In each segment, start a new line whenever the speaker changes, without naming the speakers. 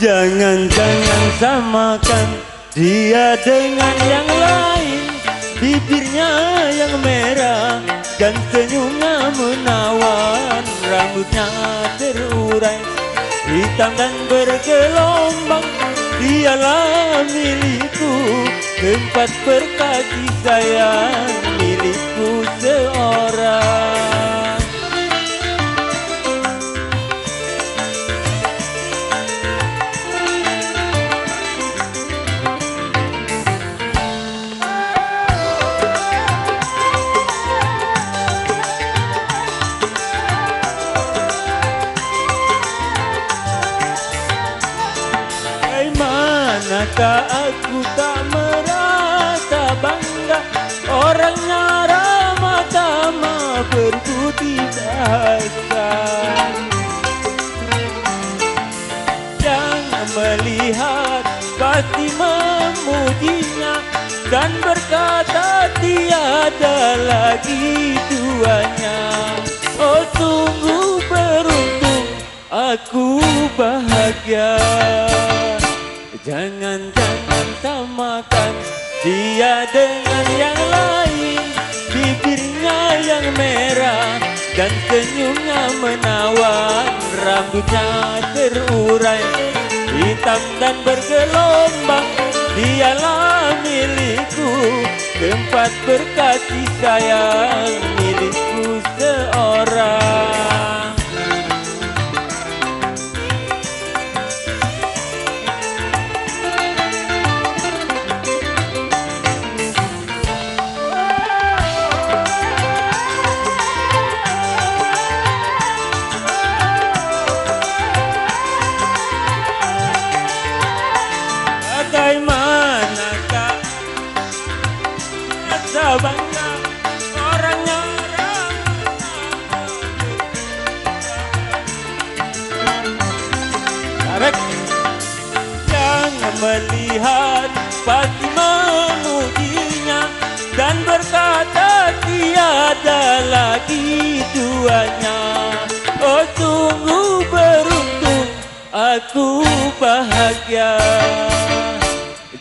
Jangan-jangan samakan dia dengan yang lain. Bibirnya yang merah dan senyumnya menawan. Rambutnya terurai hitam dan bergelombang. Dialah milikku, tempat berkasih sayang milikku seorang. Manakah aku tak merasa bangga, orangnya ramah tamah berbudi bahasa. Yang melihat pasti memujinya dan berkata tiada lagi duanya. Oh sungguh beruntung, aku bahagia. Jangan-jangan samakan dia dengan yang lain. Bibirnya yang merah dan senyumnya menawan. Rambutnya terurai hitam dan bergelombang. Dialah milikku, tempat berkasih sayang milikku seorang. Bagaimanakah rasa bangga, orangnya ramah. Yang melihat pasti memujinya dan berkata tiada lagi duanya. Oh sungguh beruntung, aku bahagia.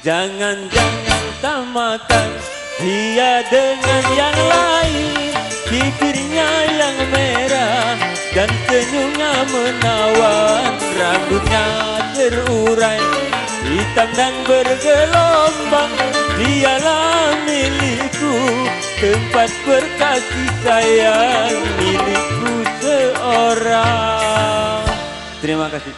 Jangan-jangan samakan dia dengan yang lain. Bibirnya yang merah dan senyumnya menawan. Rambutnya terurai hitam dan bergelombang. Dialah milikku, tempat berkasih sayang milikku seorang. Terima kasih.